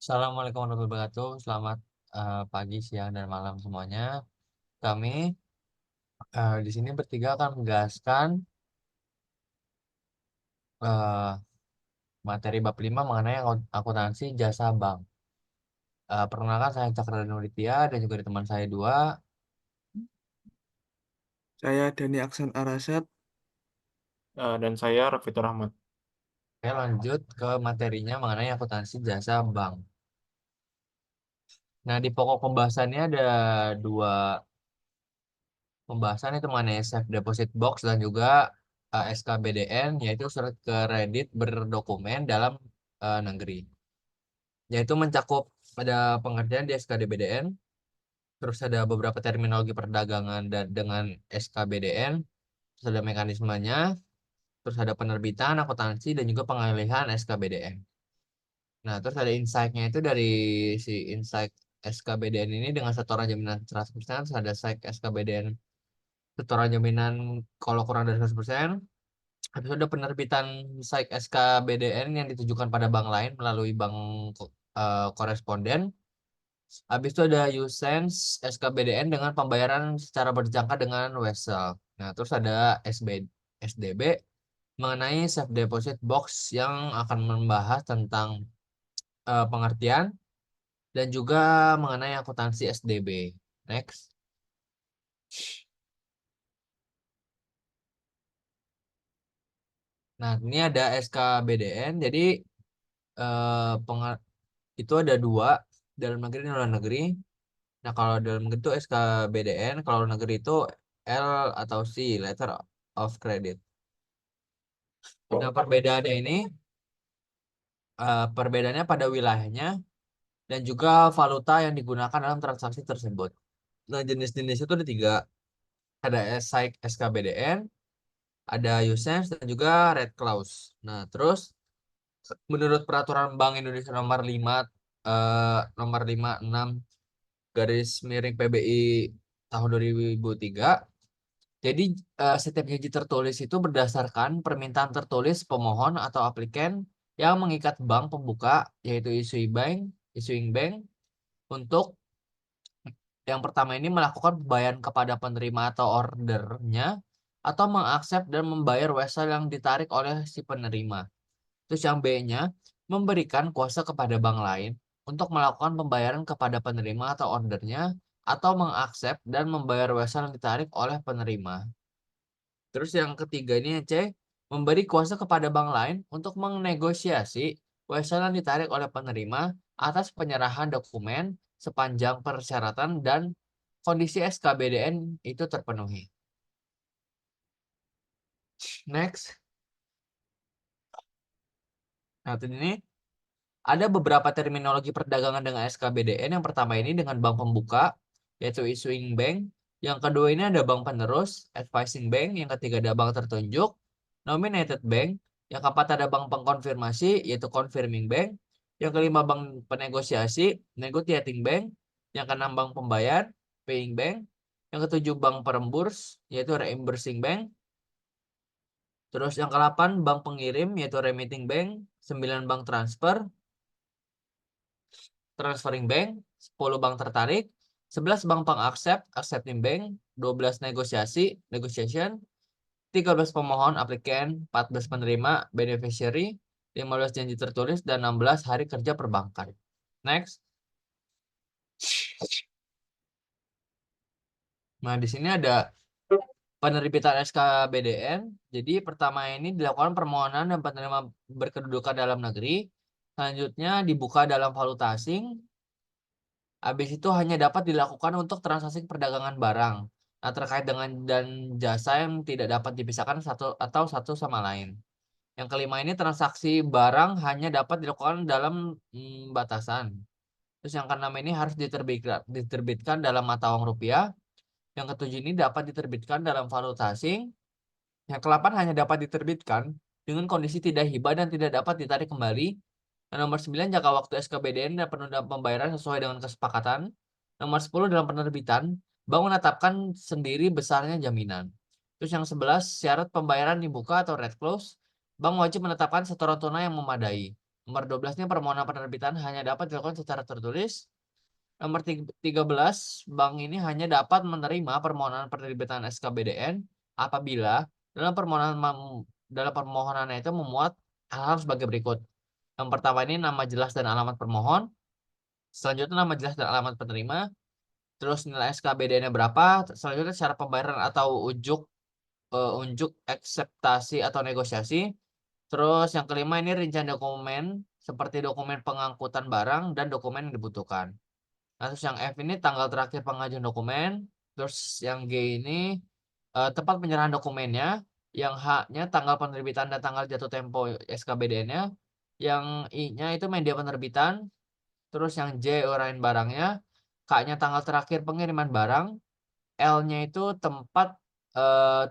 Assalamualaikum warahmatullahi wabarakatuh. Selamat pagi, siang, dan malam semuanya. Kami di sini bertiga akan menjelaskan eh, materi bab 5 mengenai akuntansi jasa bank. Perkenalkan, saya Cakra Nuritya dan juga ada teman saya dua. Saya Dani Aksan Arasat. Dan saya Rafitur Rahmat. Saya lanjut ke materinya mengenai akuntansi jasa bank. Nah, di pokok pembahasannya ada dua pembahasan, itu mengenai safe deposit box dan juga SKBDN, yaitu surat kredit berdokumen dalam negeri. Yaitu mencakup ada pengertian di SKDBDN, terus ada beberapa terminologi perdagangan dan dengan SKBDN, terus ada mekanismenya, terus ada penerbitan, akuntansi, dan juga pengalihan SKBDN. Nah, terus ada insight-nya itu dari si insight SKBDN ini dengan setoran jaminan 100%, terus ada insight SKBDN setoran jaminan kalau kurang dari 100%. Habis itu ada penerbitan insight SKBDN yang ditujukan pada bank lain melalui bank koresponden. Habis itu ada Usens SKBDN dengan pembayaran secara berjangka dengan Wesel. Nah, terus ada SDB mengenai safe deposit box yang akan membahas tentang pengertian dan juga mengenai akuntansi SDB. Next. Nah, ini ada SKBDN. Jadi eh, penga- itu ada dua, dalam negeri dan luar negeri. Nah, kalau dalam negeri itu SKBDN, kalau luar negeri itu L atau C, Letter of Credit. Nah, perbedaannya pada wilayahnya dan juga valuta yang digunakan dalam transaksi tersebut. Nah, jenis-jenis itu ada tiga. Ada SKBDN, ada USENS, dan juga Red Clause. Nah, terus menurut Peraturan Bank Indonesia nomor 56 garis miring PBI tahun 2003. Jadi setiap janji tertulis itu berdasarkan permintaan tertulis pemohon atau aplikan yang mengikat bank pembuka, yaitu issuing bank, untuk yang pertama ini melakukan pembayaran kepada penerima atau ordernya, atau mengaksep dan membayar wesel yang ditarik oleh si penerima. Terus yang B-nya memberikan kuasa kepada bank lain untuk melakukan pembayaran kepada penerima atau ordernya, atau mengaksep dan membayar wesel yang ditarik oleh penerima. Terus yang ketiga ini C, memberi kuasa kepada bank lain untuk menegosiasi wesel yang ditarik oleh penerima atas penyerahan dokumen sepanjang persyaratan dan kondisi SKBDN itu terpenuhi. Next. Nah, ini ada beberapa terminologi perdagangan dengan SKBDN. Yang pertama ini dengan bank pembuka, yaitu issuing bank. Yang kedua ini ada bank penerus, advising bank. Yang ketiga ada bank tertunjuk, nominated bank. Yang keempat ada bank pengkonfirmasi, yaitu confirming bank. Yang kelima bank penegosiasi, negotiating bank. Yang keenam bank pembayar, paying bank. Yang ketujuh bank peremburs, yaitu reimbursing bank. Terus yang ke-8 bank pengirim, yaitu remitting bank. 9 bank transferring bank. 10 bank tertarik. 11 bank pengaccept, accepting bank. 12 negosiasi, negotiation. 13 pemohon, applicant. 14 penerima, beneficiary. 15 janji tertulis, dan 16 hari kerja perbankan. Next. Nah, di sini ada penerbitan SKBDN. Jadi pertama ini dilakukan permohonan dan penerima berkedudukan dalam negeri. Selanjutnya dibuka dalam valuta asing. Habis itu hanya dapat dilakukan untuk transaksi perdagangan barang. Nah, terkait dengan dan jasa yang tidak dapat dipisahkan satu sama lain. Yang kelima ini transaksi barang hanya dapat dilakukan dalam batasan. Terus yang keenam ini harus diterbitkan dalam mata uang rupiah. Yang ketujuh ini dapat diterbitkan dalam valuta asing. Yang ke-8 hanya dapat diterbitkan dengan kondisi tidak hibah dan tidak dapat ditarik kembali. Dan nomor 9 jangka waktu SKBDN dan penundaan pembayaran sesuai dengan kesepakatan. Nomor 10 dalam penerbitan, bank menetapkan sendiri besarnya jaminan. Terus yang 11 syarat pembayaran dibuka atau red close, bank wajib menetapkan setoran tunai yang memadai. Nomor 12 ini permohonan penerbitan hanya dapat dilakukan secara tertulis. Nomor 13, bank ini hanya dapat menerima permohonan penerbitan SKBDN apabila dalam permohonannya itu memuat hal-hal sebagai berikut. Yang pertama ini nama jelas dan alamat permohon. Selanjutnya nama jelas dan alamat penerima. Terus nilai SKBDN-nya berapa. Selanjutnya cara pembayaran atau unjuk akseptasi atau negosiasi. Terus yang kelima ini rincian dokumen seperti dokumen pengangkutan barang dan dokumen yang dibutuhkan. Nah, terus yang F ini tanggal terakhir pengajuan dokumen. Terus yang G ini tempat penyerahan dokumennya. Yang H-nya tanggal penerbitan dan tanggal jatuh tempo SKBDN-nya. Yang I-nya itu media penerbitan. Terus yang J uraian barangnya. K-nya tanggal terakhir pengiriman barang. L-nya itu tempat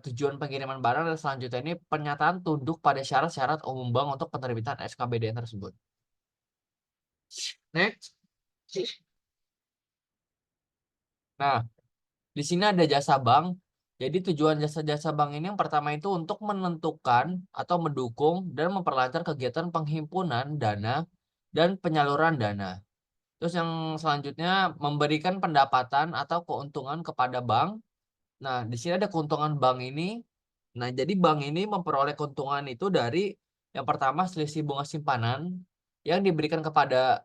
tujuan pengiriman barang. Dan selanjutnya ini pernyataan tunduk pada syarat-syarat umum bank untuk penerbitan SKBDN tersebut. Next. Nah, di sini ada jasa bank. Jadi tujuan jasa-jasa bank ini yang pertama itu untuk menentukan atau mendukung dan memperlancar kegiatan penghimpunan dana dan penyaluran dana. Terus yang selanjutnya memberikan pendapatan atau keuntungan kepada bank. Nah, di sini ada keuntungan bank ini. Nah, jadi bank ini memperoleh keuntungan itu dari yang pertama selisih bunga simpanan yang diberikan kepada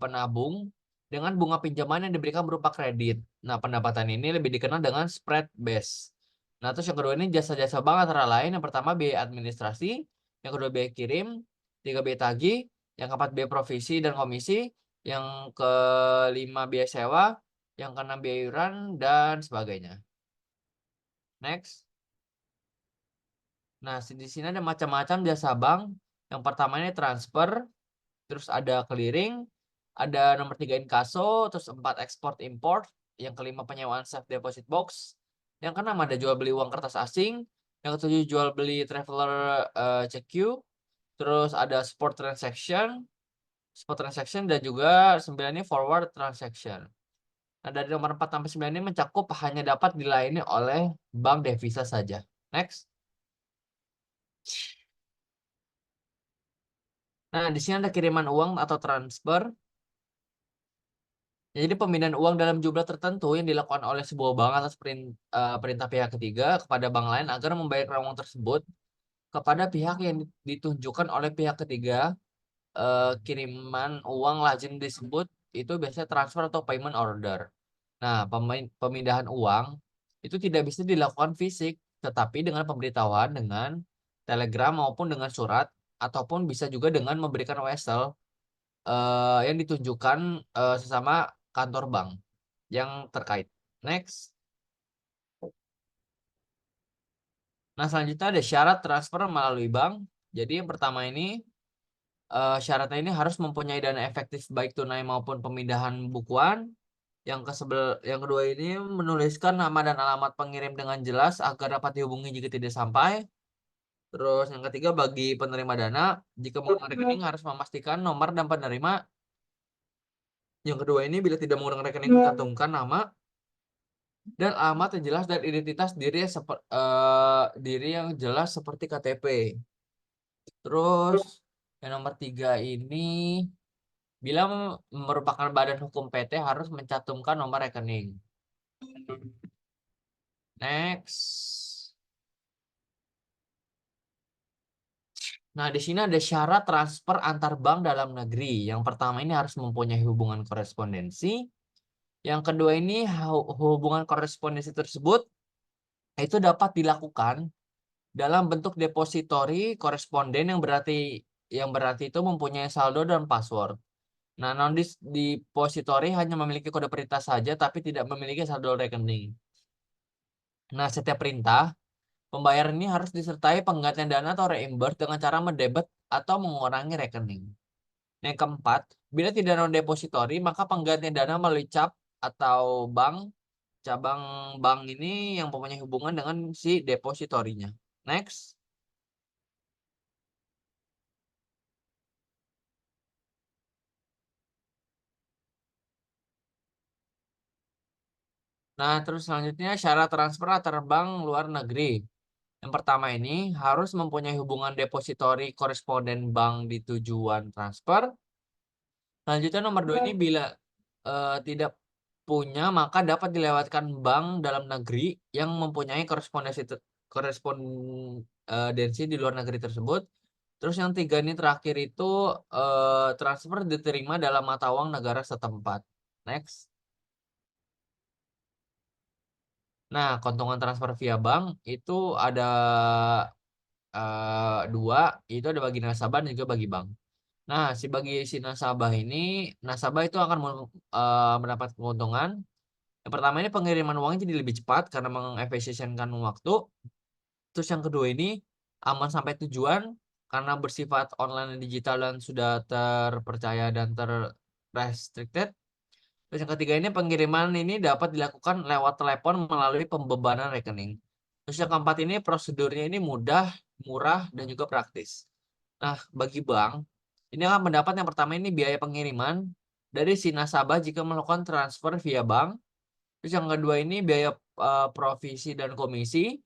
penabung dengan bunga pinjaman yang diberikan berupa kredit. Nah, pendapatan ini lebih dikenal dengan spread base. Nah, terus yang kedua ini jasa-jasa bank antara lain. Yang pertama biaya administrasi, yang kedua biaya kirim, tiga biaya tagih, yang keempat biaya provisi dan komisi, yang kelima biaya sewa, yang keenam biaya iuran, dan sebagainya. Next. Nah, di sini ada macam-macam jasa bank. Yang pertama ini transfer, terus ada clearing, ada nomor 3 inkaso, terus 4 ekspor import, yang kelima penyewaan safe deposit box, yang keenam ada jual beli uang kertas asing, yang ketujuh jual beli traveler check queue, terus ada spot transaction dan juga 9 ini forward transaction. Nah, dari nomor 4 sampai 9 ini mencakup hanya dapat dilayani oleh bank devisa saja. Next. Nah, di sini ada kiriman uang atau transfer. Ya, jadi pemindahan uang dalam jumlah tertentu yang dilakukan oleh sebuah bank atas perintah pihak ketiga kepada bank lain agar membayar uang tersebut kepada pihak yang ditunjukkan oleh pihak ketiga. Kiriman uang lazim disebut itu biasanya transfer atau payment order. Nah, pemindahan uang itu tidak bisa dilakukan fisik, tetapi dengan pemberitahuan dengan telegram maupun dengan surat, ataupun bisa juga dengan memberikan wesel yang ditunjukkan sesama kantor bank yang terkait. Next. Nah, selanjutnya ada syarat transfer melalui bank. Jadi yang pertama ini syaratnya ini harus mempunyai dana efektif baik tunai maupun pemindahan bukuan. Yang kedua ini menuliskan nama dan alamat pengirim dengan jelas agar dapat dihubungi jika tidak sampai. Terus yang ketiga bagi penerima dana, jika menggunakan rekening harus memastikan nomor dan penerima. Yang kedua ini bila tidak menggunakan rekening cantumkan nama dan alamat yang jelas dan identitas diri yang jelas seperti KTP. Terus yang nomor 3 ini bila merupakan badan hukum PT harus mencantumkan nomor rekening. Next. Nah, di sini ada syarat transfer antar bank dalam negeri. Yang pertama ini harus mempunyai hubungan korespondensi. Yang kedua ini hubungan korespondensi tersebut itu dapat dilakukan dalam bentuk depository koresponden yang berarti itu mempunyai saldo dan password. Nah, non depository hanya memiliki kode perintah saja tapi tidak memiliki saldo rekening. Nah, setiap perintah pembayaran ini harus disertai penggantian dana atau reimburse dengan cara mendebet atau mengurangi rekening. Yang keempat, bila tidak non depository maka penggantian dana melalui CAP atau cabang bank ini yang mempunyai hubungan dengan si depositorinya. Next. Nah, terus selanjutnya syarat transfer antar bank luar negeri. Yang pertama ini harus mempunyai hubungan depository koresponden bank di tujuan transfer. Selanjutnya nomor 2 ini bila tidak punya maka dapat dilewatkan bank dalam negeri yang mempunyai korespondensi di luar negeri tersebut. Terus yang 3 ini terakhir itu transfer diterima dalam mata uang negara setempat. Next. Nah, keuntungan transfer via bank itu ada 2, itu ada bagi nasabah dan juga bagi bank. Nah, si nasabah ini, nasabah itu akan mendapat keuntungan. Yang pertama ini pengiriman uangnya jadi lebih cepat karena mengefisienkan waktu. Terus yang kedua ini aman sampai tujuan karena bersifat online dan digital dan sudah terpercaya dan terrestricted. Terus yang ketiga ini pengiriman ini dapat dilakukan lewat telepon melalui pembebanan rekening. Terus yang keempat ini prosedurnya ini mudah, murah, dan juga praktis. Nah, bagi bank, ini akan mendapat yang pertama ini biaya pengiriman dari si nasabah jika melakukan transfer via bank. Terus yang kedua ini biaya provisi dan komisi.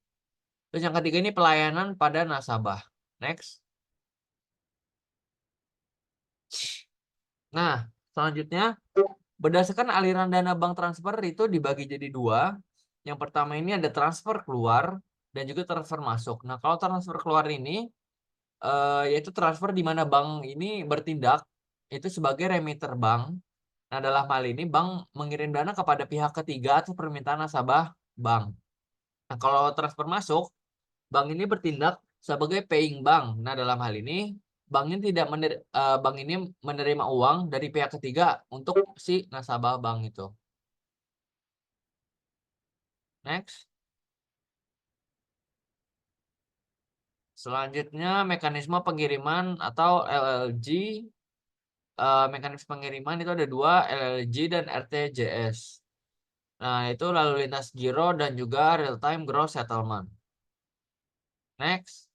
Terus yang ketiga ini pelayanan pada nasabah. Next. Nah, selanjutnya berdasarkan aliran dana bank transfer itu dibagi jadi 2. Yang pertama ini ada transfer keluar dan juga transfer masuk. Nah, kalau transfer keluar ini yaitu transfer di mana bank ini bertindak itu sebagai remitter bank. Nah, dalam hal ini bank mengirim dana kepada pihak ketiga atas permintaan nasabah bank. Nah, kalau transfer masuk, bank ini bertindak sebagai paying bank. Nah, dalam hal ini bank ini menerima uang dari pihak ketiga untuk si nasabah bank itu. Next. Selanjutnya mekanisme pengiriman atau LLG. Mekanisme pengiriman itu ada 2, LLG dan RTGS. Nah, itu lalu lintas giro dan juga real time gross settlement. Next.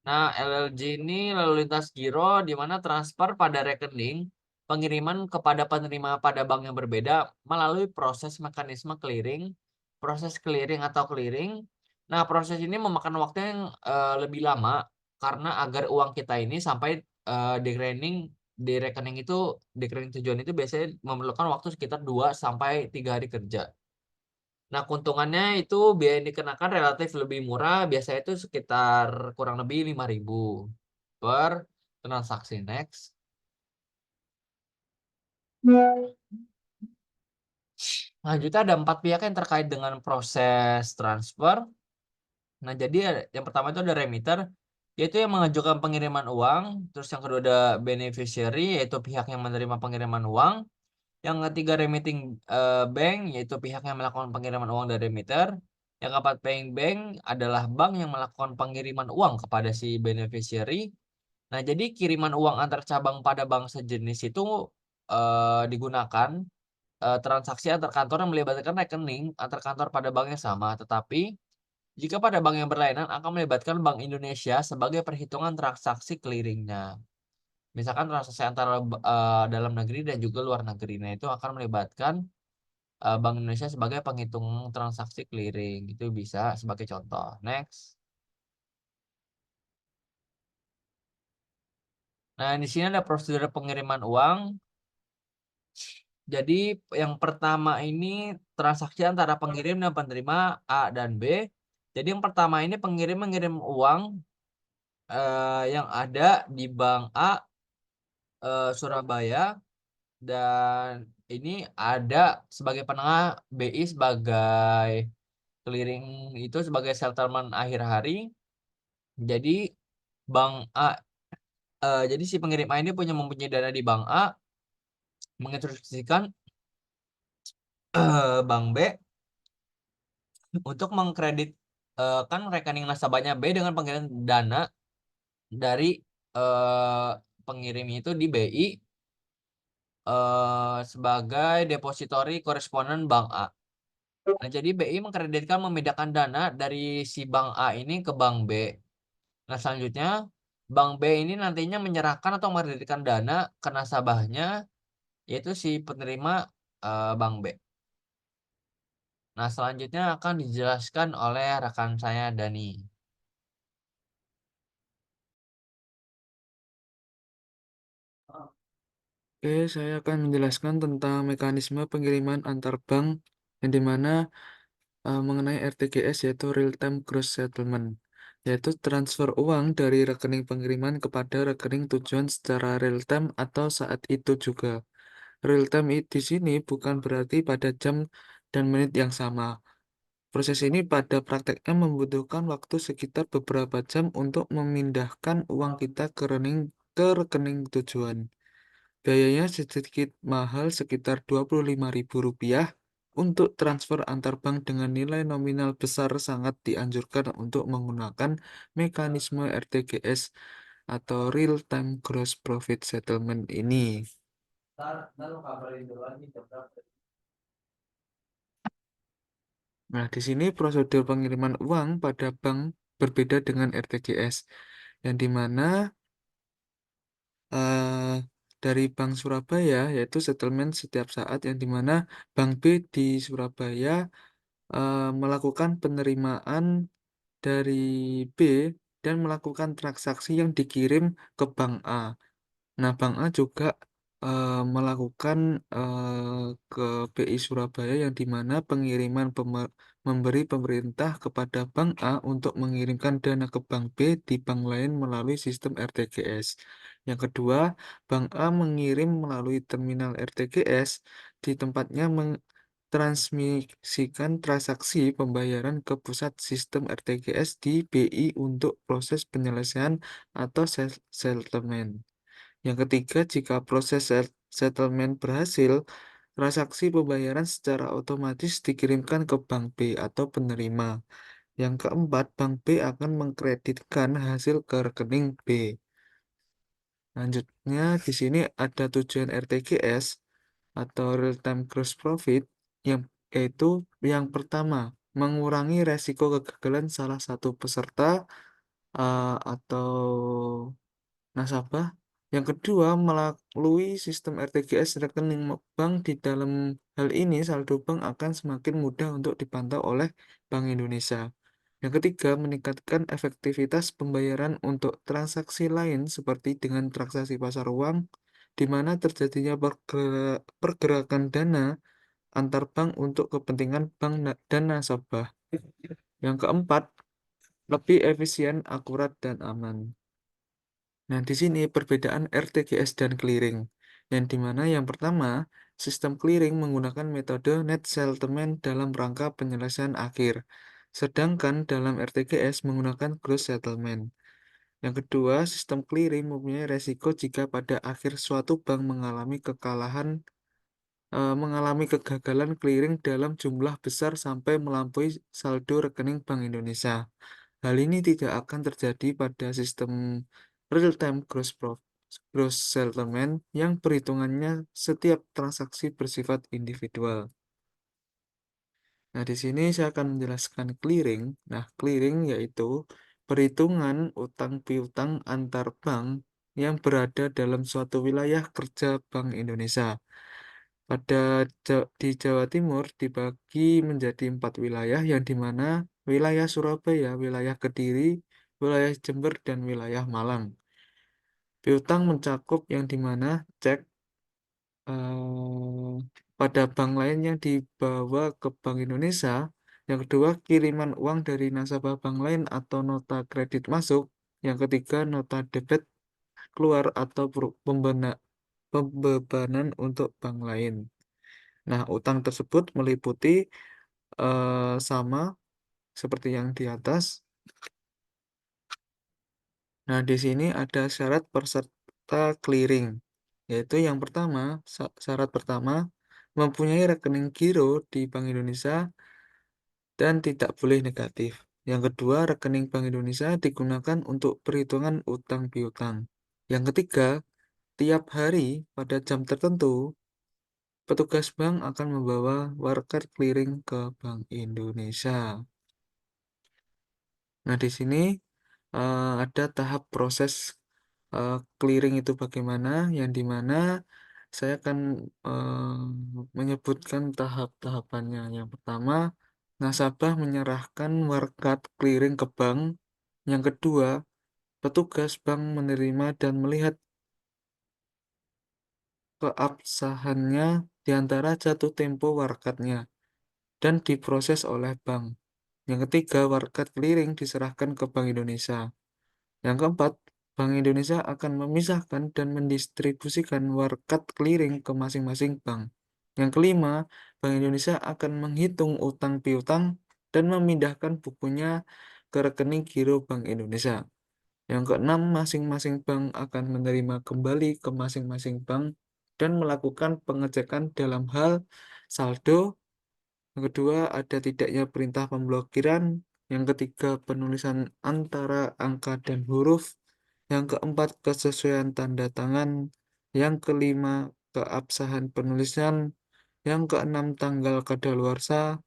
Nah, LLG ini lalu lintas giro di mana transfer pada rekening pengiriman kepada penerima pada bank yang berbeda melalui proses mekanisme clearing, proses clearing atau clearing. Nah, proses ini memakan waktu yang lebih lama karena agar uang kita ini sampai di rekening itu di rekening tujuan itu biasanya memerlukan waktu sekitar 2 sampai 3 hari kerja. Nah, keuntungannya itu biaya yang dikenakan relatif lebih murah, biasanya itu sekitar kurang lebih 5.000 per transaksi. Next. Lanjutnya ada 4 pihak yang terkait dengan proses transfer. Nah, jadi yang pertama itu ada remitter, yaitu yang mengajukan pengiriman uang. Terus yang kedua ada beneficiary, yaitu pihak yang menerima pengiriman uang. Yang ketiga remitting bank, yaitu pihak yang melakukan pengiriman uang dari remitter. Yang keempat paying bank adalah bank yang melakukan pengiriman uang kepada si beneficiary. Nah, jadi kiriman uang antar cabang pada bank sejenis itu digunakan transaksi antar kantor yang melibatkan rekening antar kantor pada bank yang sama. Tetapi jika pada bank yang berlainan akan melibatkan Bank Indonesia sebagai perhitungan transaksi clearingnya. Misalkan transaksi antara dalam negeri dan juga luar negeri. Nah, itu akan melibatkan Bank Indonesia sebagai penghitung transaksi clearing. Itu bisa sebagai contoh. Next. Nah, di sini ada prosedur pengiriman uang. Jadi yang pertama ini transaksi antara pengirim dan penerima A dan B. Jadi yang pertama ini pengirim mengirim uang yang ada di Bank A Surabaya. Dan ini ada sebagai penengah, BI sebagai clearing itu sebagai settlement akhir hari. Jadi Bank A jadi si pengirim A ini mempunyai dana di Bank A, menginstruksikan Bank B untuk mengkredit kan rekening nasabahnya B dengan pengiriman dana dari eh, pengirimnya itu di BI sebagai depository koresponden Bank A. Nah, jadi BI mengkreditkan memindahkan dana dari si Bank A ini ke Bank B. Nah, selanjutnya Bank B ini nantinya menyerahkan atau mengkreditkan dana ke nasabahnya, yaitu si penerima Bank B. Nah, selanjutnya akan dijelaskan oleh rekan saya Dani. Oke, saya akan menjelaskan tentang mekanisme pengiriman antar bank yang dimana mengenai RTGS yaitu Real Time Gross Settlement, yaitu transfer uang dari rekening pengiriman kepada rekening tujuan secara real time atau saat itu juga. Real time di sini bukan berarti pada jam dan menit yang sama. Proses ini pada prakteknya membutuhkan waktu sekitar beberapa jam untuk memindahkan uang kita ke rekening tujuan. Biayanya sedikit mahal, sekitar Rp25.000 untuk transfer antar bank dengan nilai nominal besar. Sangat dianjurkan untuk menggunakan mekanisme RTGS atau Real Time Gross Profit Settlement ini. Nah, di sini prosedur pengiriman uang pada bank berbeda dengan RTGS, yang dimana dari Bank Surabaya yaitu settlement setiap saat, yang dimana Bank B di Surabaya melakukan penerimaan dari B dan melakukan transaksi yang dikirim ke Bank A. Nah, Bank A juga melakukan ke BI Surabaya, yang dimana pengiriman memberi pemerintah kepada Bank A untuk mengirimkan dana ke Bank B di bank lain melalui sistem RTGS. Yang kedua, Bank A mengirim melalui terminal RTGS, di tempatnya transmisikan transaksi pembayaran ke pusat sistem RTGS di BI untuk proses penyelesaian atau settlement. Yang ketiga, jika proses settlement berhasil, transaksi pembayaran secara otomatis dikirimkan ke bank B atau penerima. Yang keempat, bank B akan mengkreditkan hasil ke rekening B. Lanjutnya, di sini ada tujuan RTGS atau Real Time Gross Profit, yang yaitu yang pertama, mengurangi resiko kegagalan salah satu peserta atau nasabah. Yang kedua, melalui sistem RTGS rekening bank. Di dalam hal ini, saldo bank akan semakin mudah untuk dipantau oleh Bank Indonesia. Yang ketiga, meningkatkan efektivitas pembayaran untuk transaksi lain seperti dengan transaksi pasar uang, di mana terjadinya pergerakan dana antar bank untuk kepentingan bank dan nasabah. Yang keempat, lebih efisien, akurat, dan aman. Nah, di sini perbedaan RTGS dan clearing, yang dimana yang pertama, sistem clearing menggunakan metode net settlement dalam rangka penyelesaian akhir, sedangkan dalam RTGS menggunakan gross settlement. Yang kedua, sistem clearing mempunyai resiko jika pada akhir suatu bank mengalami kegagalan clearing dalam jumlah besar sampai melampaui saldo rekening Bank Indonesia. Hal ini tidak akan terjadi pada sistem real-time gross settlement yang perhitungannya setiap transaksi bersifat individual. Nah, di sini saya akan menjelaskan clearing. Nah, clearing yaitu perhitungan utang piutang antar bank yang berada dalam suatu wilayah kerja Bank Indonesia. Di Jawa Timur dibagi menjadi 4 wilayah, yang dimana wilayah Surabaya, wilayah Kediri, wilayah Jember, dan wilayah Malang. Piutang mencakup yang dimana cek pada bank lain yang dibawa ke Bank Indonesia. Yang kedua, kiriman uang dari nasabah bank lain atau nota kredit masuk. Yang ketiga, nota debit keluar atau pembebanan untuk bank lain. Nah, utang tersebut meliputi sama seperti yang di atas. Nah, di sini ada syarat peserta clearing, yaitu yang pertama, syarat pertama, mempunyai rekening giro di Bank Indonesia dan tidak boleh negatif. Yang kedua, rekening Bank Indonesia digunakan untuk perhitungan utang piutang. Yang ketiga, tiap hari pada jam tertentu, petugas bank akan membawa worker clearing ke Bank Indonesia. Nah, di sini ada tahap proses clearing itu bagaimana, yang dimana saya akan menyebutkan tahap-tahapannya. Yang pertama, nasabah menyerahkan warkat clearing ke bank. Yang kedua, petugas bank menerima dan melihat keabsahannya di antara jatuh tempo warkatnya dan diproses oleh bank. Yang ketiga, warkat clearing diserahkan ke Bank Indonesia. Yang keempat, Bank Indonesia akan memisahkan dan mendistribusikan warkat clearing ke masing-masing bank. Yang kelima, Bank Indonesia akan menghitung utang piutang dan memindahkan bukunya ke rekening giro Bank Indonesia. Yang keenam, masing-masing bank akan menerima kembali ke masing-masing bank dan melakukan pengecekan dalam hal saldo. Yang kedua, ada tidaknya perintah pemblokiran. Yang ketiga, penulisan antara angka dan huruf. Yang keempat, kesesuaian tanda tangan. Yang kelima, keabsahan penulisan. Yang keenam, tanggal kadaluarsa.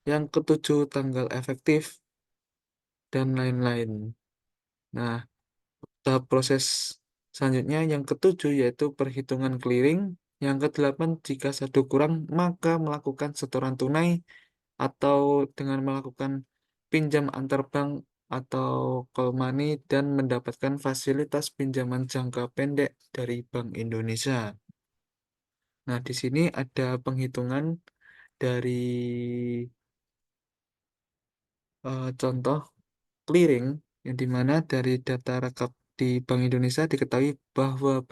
Yang ketujuh, tanggal efektif, dan lain-lain. Nah, tahap proses selanjutnya yang ketujuh yaitu perhitungan clearing. Yang kedelapan, jika saldo kurang, maka melakukan setoran tunai atau dengan melakukan pinjam antar bank atau call money dan mendapatkan fasilitas pinjaman jangka pendek dari Bank Indonesia. Nah, di sini ada penghitungan dari contoh clearing yang dimana dari data rekap di Bank Indonesia diketahui bahwa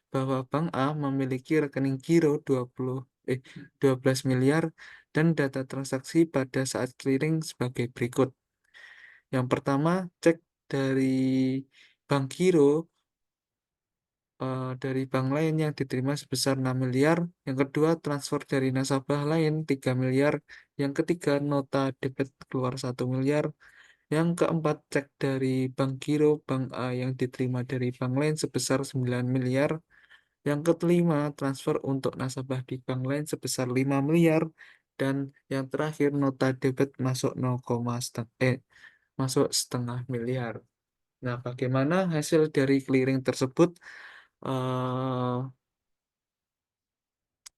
bahwa Bank A memiliki rekening giro 12 miliar dan data transaksi pada saat clearing sebagai berikut. Yang pertama, cek dari bank giro dari bank lain yang diterima sebesar 6 miliar. Yang kedua, transfer dari nasabah lain 3 miliar. Yang ketiga, nota debit keluar 1 miliar. Yang keempat, cek dari bank giro bank A yang diterima dari bank lain sebesar 9 miliar. Yang kelima, transfer untuk nasabah di bank lain sebesar 5 miliar. Dan yang terakhir, nota debit masuk masuk setengah miliar. Nah, bagaimana hasil dari clearing tersebut? eh,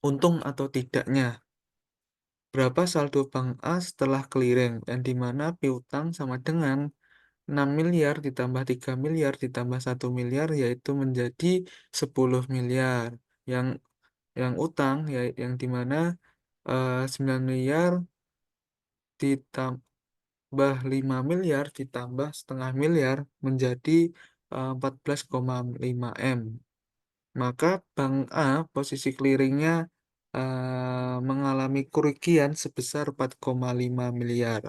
Untung atau tidaknya? Berapa saldo bank A setelah clearing? Yang dimana piutang sama dengan 6 miliar ditambah 3 miliar ditambah 1 miliar yaitu menjadi 10 miliar. Yang utang ya yang dimana 9 miliar ditambah 5 miliar ditambah setengah miliar menjadi 14,5 M. Maka Bank A posisi clearingnya mengalami kerugian sebesar 4,5 miliar.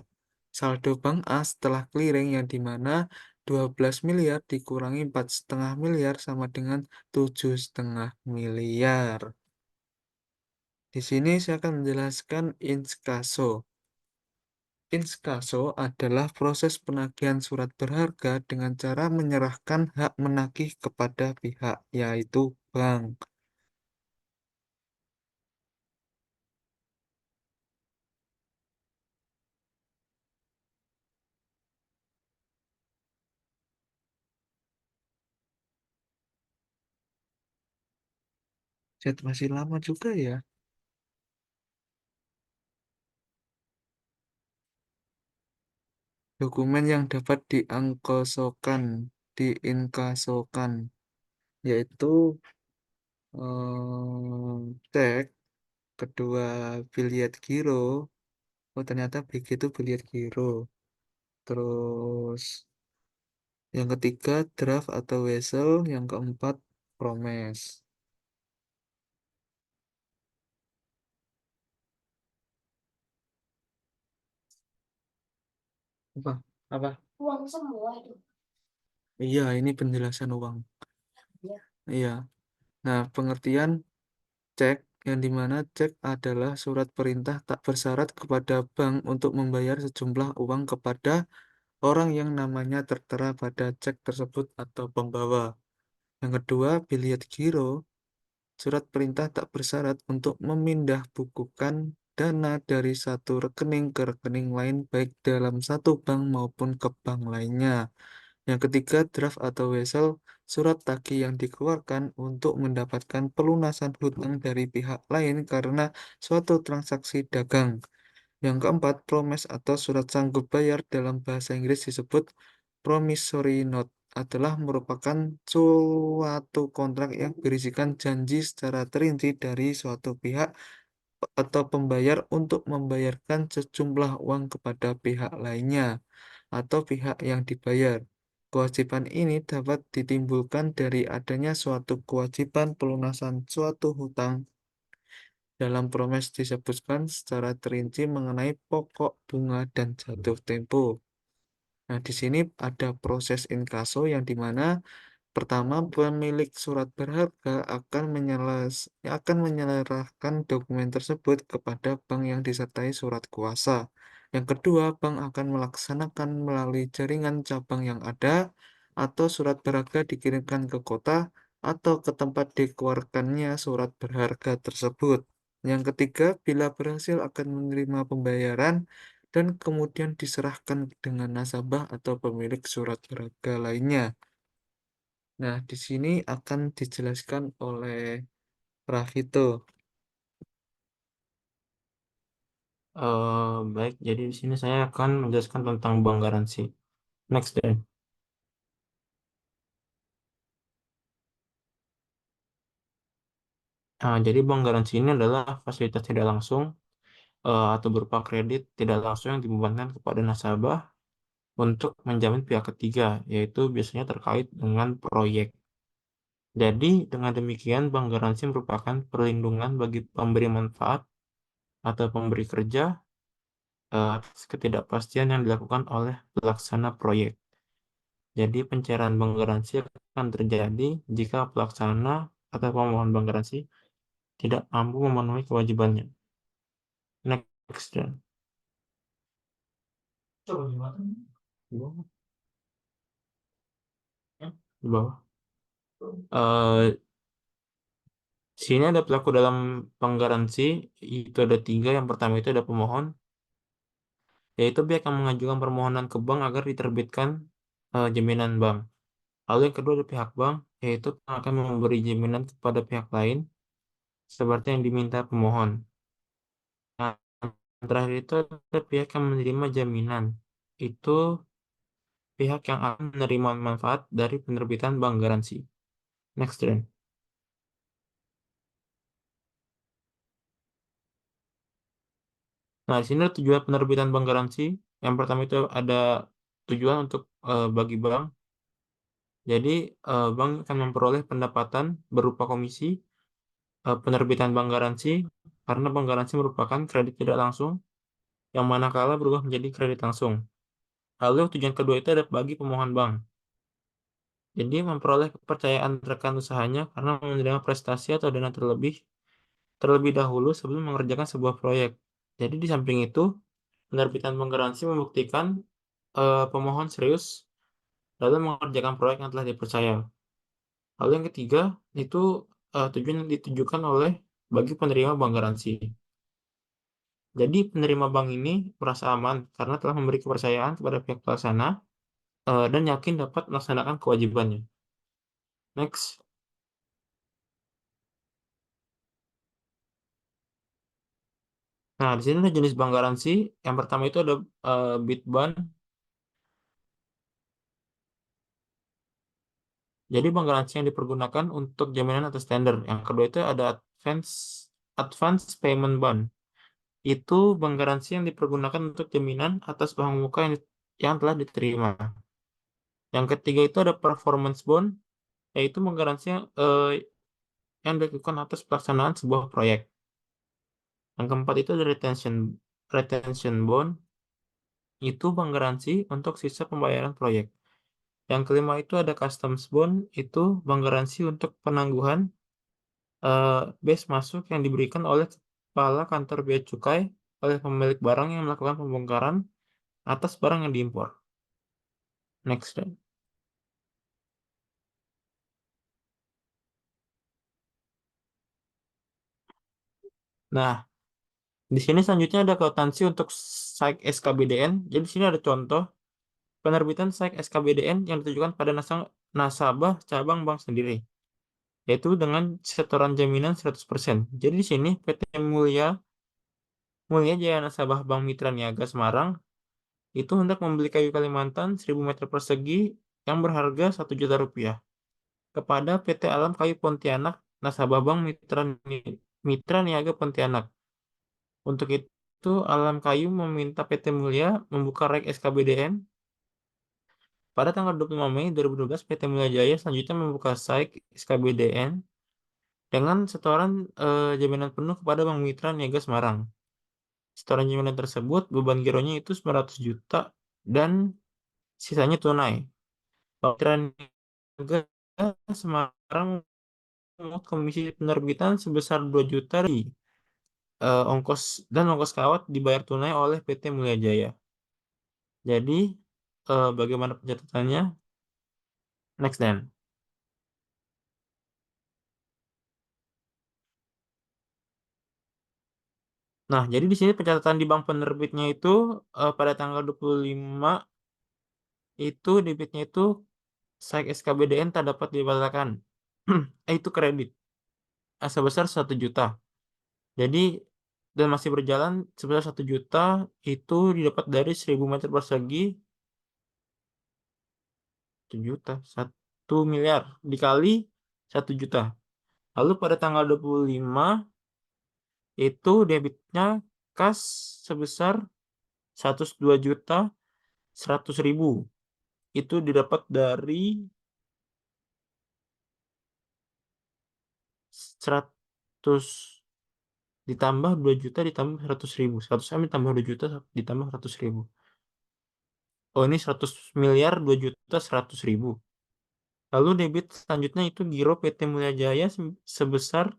Saldo Bank A setelah clearing yang dimana 12 miliar dikurangi 4,5 miliar sama dengan 7,5 miliar. Di sini saya akan menjelaskan inkaso. Inkaso adalah proses penagihan surat berharga dengan cara menyerahkan hak menagih kepada pihak, yaitu bank. Chat masih lama juga ya. Dokumen yang dapat diinkasokan, yaitu cek, kedua biliet giro. Oh ternyata BG itu biliet giro. Terus yang ketiga draft atau wesel, yang keempat promes. Apa? Apa? Uang semua itu. Iya, ini penjelasan uang. Iya. Iya. Nah, pengertian cek yang dimana cek adalah surat perintah tak bersyarat kepada bank untuk membayar sejumlah uang kepada orang yang namanya tertera pada cek tersebut atau pembawa. Yang kedua, biliet giro, surat perintah tak bersyarat untuk memindah bukukan dana dari satu rekening ke rekening lain baik dalam satu bank maupun ke bank lainnya. Yang ketiga, draft atau wesel, surat tagih yang dikeluarkan untuk mendapatkan pelunasan hutang dari pihak lain karena suatu transaksi dagang. Yang keempat, promise atau surat sanggup bayar dalam bahasa Inggris disebut promissory note adalah merupakan suatu kontrak yang berisikan janji secara terinci dari suatu pihak atau pembayar untuk membayarkan sejumlah uang kepada pihak lainnya atau pihak yang dibayar. Kewajiban ini dapat ditimbulkan dari adanya suatu kewajiban pelunasan suatu hutang. Dalam promes disebutkan secara terinci mengenai pokok, bunga, dan jatuh tempo. Nah, di sini ada proses inkaso yang dimana pertama, pemilik surat berharga akan menyerahkan dokumen tersebut kepada bank yang disertai surat kuasa. Yang kedua, bank akan melaksanakan melalui jaringan cabang yang ada, atau surat berharga dikirimkan ke kota atau ke tempat dikeluarkannya surat berharga tersebut. Yang ketiga, bila berhasil akan menerima pembayaran dan kemudian diserahkan dengan nasabah atau pemilik surat berharga lainnya. Nah, di sini akan dijelaskan oleh Rafito. Baik, jadi di sini saya akan menjelaskan tentang bank garansi. Next deh. Jadi bank garansi ini adalah fasilitas tidak langsung atau berupa kredit tidak langsung yang dibebankan kepada nasabah untuk menjamin pihak ketiga, yaitu biasanya terkait dengan proyek. Jadi, dengan demikian, bank garansi merupakan perlindungan bagi pemberi manfaat atau pemberi kerja atas ketidakpastian yang dilakukan oleh pelaksana proyek. Jadi, pencairan bank garansi akan terjadi jika pelaksana atau pemohon bank garansi tidak mampu memenuhi kewajibannya. Next, dan. Coba gimana? Di bawah. Di bawah. Sini ada pelaku dalam bank garansi, itu ada 3. Yang pertama itu ada pemohon, yaitu pihak yang mengajukan permohonan ke bank agar diterbitkan jaminan bank. Lalu yang kedua ada pihak bank, yaitu akan memberi jaminan kepada pihak lain, seperti yang diminta pemohon. Nah, yang terakhir itu ada pihak yang menerima jaminan, itu pihak yang akan menerima manfaat dari penerbitan bank garansi. Next, Ren. Nah, di sini ada tujuan penerbitan bank garansi. Yang pertama itu ada tujuan untuk bagi bank. Jadi, bank akan memperoleh pendapatan berupa komisi penerbitan bank garansi, karena bank garansi merupakan kredit tidak langsung yang manakala berubah menjadi kredit langsung. Lalu tujuan kedua itu ada bagi pemohon bank. Jadi, memperoleh kepercayaan rekan usahanya karena menerima prestasi atau dana terlebih dahulu sebelum mengerjakan sebuah proyek. Jadi, di samping itu, penerbitan bank garansi membuktikan pemohon serius dalam mengerjakan proyek yang telah dipercaya. Lalu yang ketiga, itu tujuan yang ditujukan oleh bagi penerima bank garansi. Jadi penerima bank ini merasa aman karena telah memberi kepercayaan kepada pihak pelaksana dan yakin dapat melaksanakan kewajibannya. Next. Nah, di sini ada jenis bank garansi. Yang pertama itu ada Bitban. Jadi bank garansi yang dipergunakan untuk jaminan atas tender. Yang kedua itu ada Advance Payment Bond. Itu bank garansi yang dipergunakan untuk jaminan atas uang muka yang telah diterima. Yang ketiga itu ada Performance Bond, yaitu bank garansi yang dilakukan atas pelaksanaan sebuah proyek. Yang keempat itu ada retention bond, itu bank garansi untuk sisa pembayaran proyek. Yang kelima itu ada customs bond, itu bank garansi untuk penangguhan base masuk yang diberikan oleh kepala kantor bea cukai oleh pemilik barang yang melakukan pembongkaran atas barang yang diimpor. Next, Dan. Nah, di sini selanjutnya ada akuntansi untuk SAIK SKBDN. Jadi di sini ada contoh penerbitan SAIK SKBDN yang ditujukan pada nasabah cabang bank sendiri, yaitu dengan setoran jaminan 100%. Jadi di sini PT Mulia Jaya Nasabah Bank Mitra Niaga Semarang itu hendak membeli kayu Kalimantan 1000 meter persegi yang berharga 1 juta rupiah kepada PT Alam Kayu Pontianak Nasabah Bank Mitra Niaga Pontianak. Untuk itu, Alam Kayu meminta PT Mulia membuka rek SKBDN. Pada tanggal 25 Mei 2012, PT Mulia Jaya selanjutnya membuka SAIK SKBDN dengan setoran jaminan penuh kepada Bank Mitra Niaga Semarang. Setoran jaminan tersebut beban gironya itu 900 juta dan sisanya tunai. Bank Mitra Niaga Semarang memungut komisi penerbitan sebesar 2 juta ongkos dan ongkos kawat dibayar tunai oleh PT Mulia Jaya. Jadi bagaimana pencatatannya? Next then. Nah, jadi di sini pencatatan di bank penerbitnya itu pada tanggal 25 itu debitnya itu SAIK SKBDN tak dapat dibatalkan. Itu kredit sebesar 1 juta. Jadi dan masih berjalan sebesar 1 juta itu didapat dari 1000 meter persegi 1 juta 1 miliar dikali 1 juta. Lalu pada tanggal 25 itu debitnya kas sebesar 102.100.000. Itu didapat dari 100 ditambah 2 juta ditambah 100.000. 100 M ditambah 2 juta ditambah 100.000. Oh, ini 100 miliar 2 juta 100.000. Lalu debit selanjutnya itu giro PT Mulia Jaya sebesar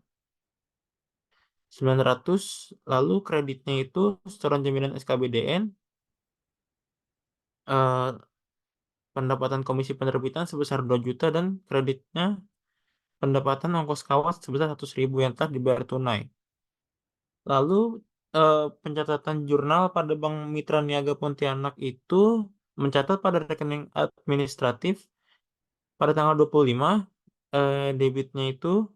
900. Lalu kreditnya itu setoran jaminan SKBDN, eh, pendapatan komisi penerbitan sebesar 2 juta dan kreditnya pendapatan ongkos kawat sebesar 100.000 yang telah dibayar tunai. Lalu pencatatan jurnal pada Bank Mitra Niaga Pontianak itu mencatat pada rekening administratif pada tanggal 25 debitnya itu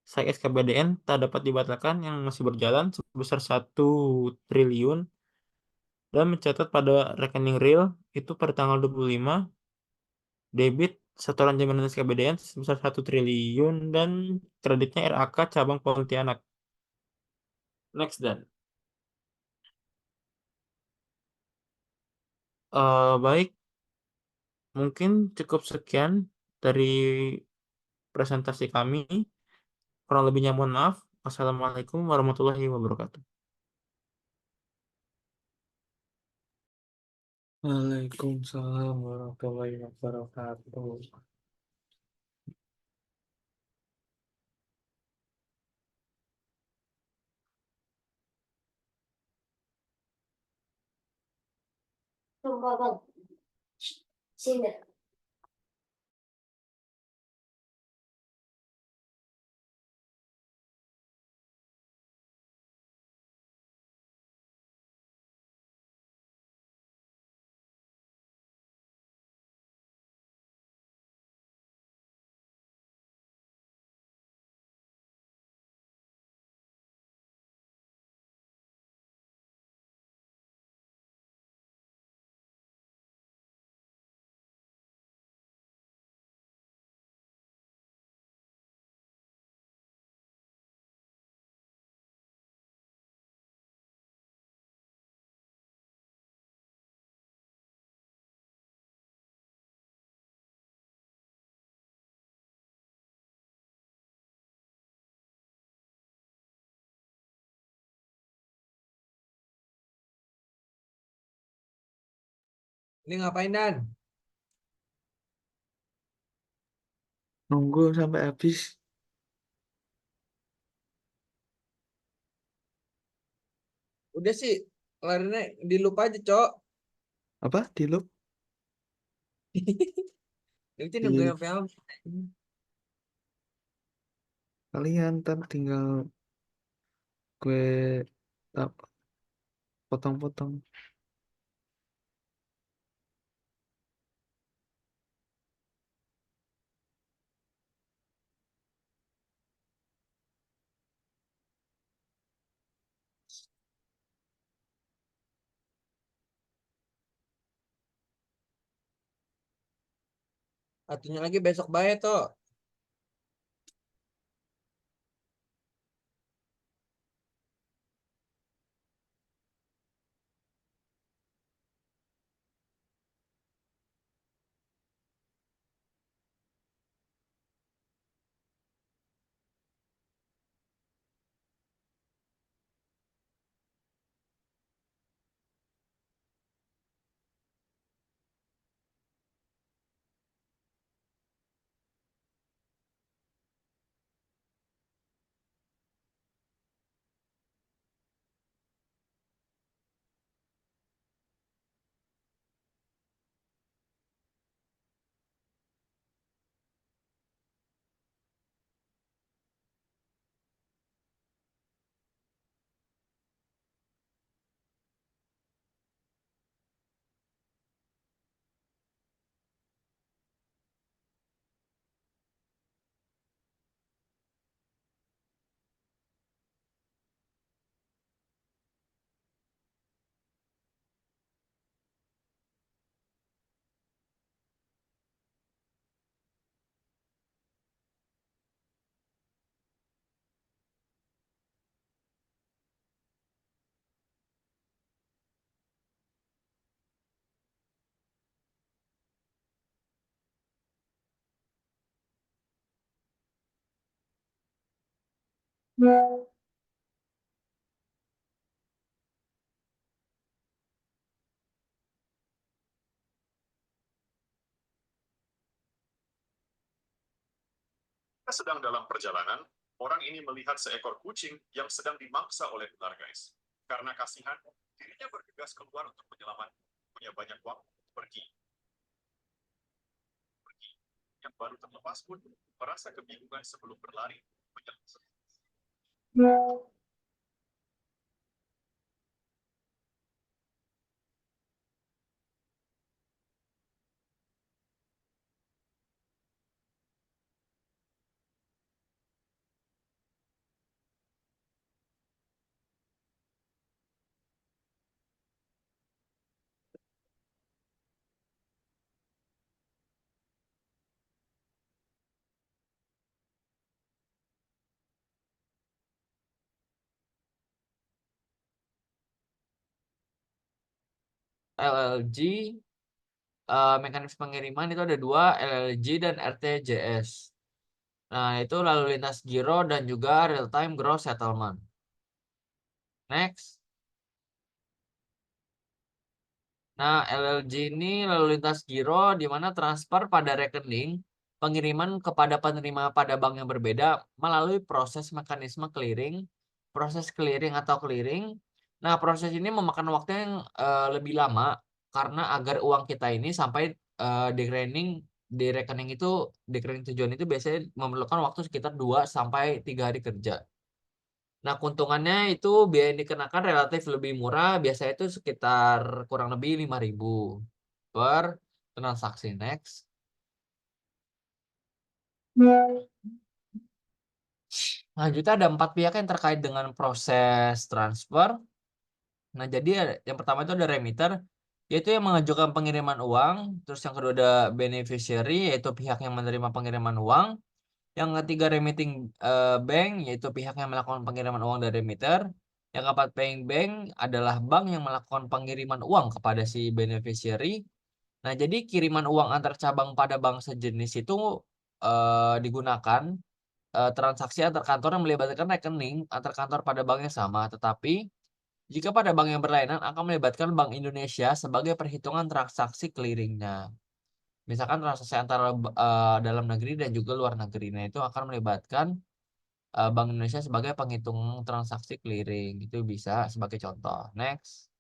SAIK SKBDN tak dapat dibatalkan yang masih berjalan sebesar 1 triliun dan mencatat pada rekening real itu pada tanggal 25 debit setoran jaminan SKBDN sebesar 1 triliun dan kreditnya RAK cabang Pontianak. Next dan. Baik, mungkin cukup sekian dari presentasi kami. Kurang lebihnya mohon maaf. Wassalamualaikum warahmatullahi wabarakatuh. Waalaikumsalam warahmatullahi wabarakatuh. Sumpah bang. Sini. Ini ngapain Dan? Nunggu sampai habis. Udah sih, kelarinnya di loop aja, Cok. Apa? Di loop? Nanti Di nungguin sampai habis. kalian ntar tinggal gue potong-potong. Satunya lagi besok bae toh. Sedang dalam perjalanan, orang ini melihat seekor kucing yang sedang dimangsa oleh ular, guys. Karena kasihan, dirinya bergegas keluar untuk menyelamatkan. Punya banyak waktu pergi. Yang baru terlepas pun merasa kebingungan sebelum berlari. LLG, mekanisme pengiriman itu ada dua, LLG dan RTGS. Nah, itu lalu lintas giro dan juga real time gross settlement. Next. Nah, LLG ini lalu lintas giro di mana transfer pada rekening pengiriman kepada penerima pada bank yang berbeda melalui proses mekanisme clearing, proses clearing atau clearing. Nah, proses ini memakan waktu yang lebih lama karena agar uang kita ini sampai di rekening itu di rekening tujuan itu biasanya memerlukan waktu sekitar 2 sampai 3 hari kerja. Nah, keuntungannya itu biaya yang dikenakan relatif lebih murah, biasanya itu sekitar kurang lebih 5.000 per transaksi. Next. Lanjutnya ada 4 pihak yang terkait dengan proses transfer. Nah, jadi yang pertama itu ada remitter, yaitu yang mengajukan pengiriman uang. Terus yang kedua ada beneficiary, yaitu pihak yang menerima pengiriman uang. Yang ketiga remitting bank, yaitu pihak yang melakukan pengiriman uang dari remitter. Yang keempat paying bank adalah bank yang melakukan pengiriman uang kepada si beneficiary. Nah, jadi kiriman uang antar cabang pada bank sejenis itu digunakan transaksi antar kantor yang melibatkan rekening antar kantor pada bank yang sama. Tetapi jika pada bank yang berlainan akan melibatkan Bank Indonesia sebagai perhitungan transaksi clearingnya. Misalkan transaksi antara dalam negeri dan juga luar negeri. Nah, itu akan melibatkan Bank Indonesia sebagai penghitung transaksi clearing. Itu bisa sebagai contoh. Next.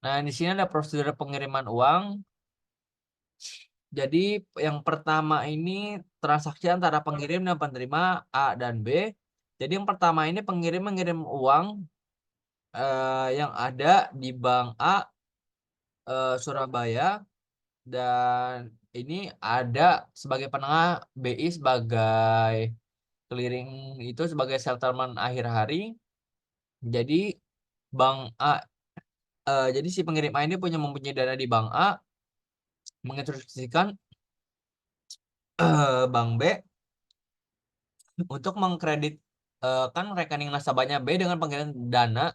Nah, di sini ada prosedur pengiriman uang. Jadi yang pertama ini transaksi antara pengirim dan penerima A dan B. Jadi yang pertama ini pengirim mengirim uang yang ada di Bank A Surabaya, dan ini ada sebagai penengah, BI sebagai clearing, itu sebagai settlement akhir hari. Jadi Bank A Jadi si pengirim A ini mempunyai dana di bank A, menginstruksikan bank B untuk mengkredit kan rekening nasabahnya B dengan pengiriman dana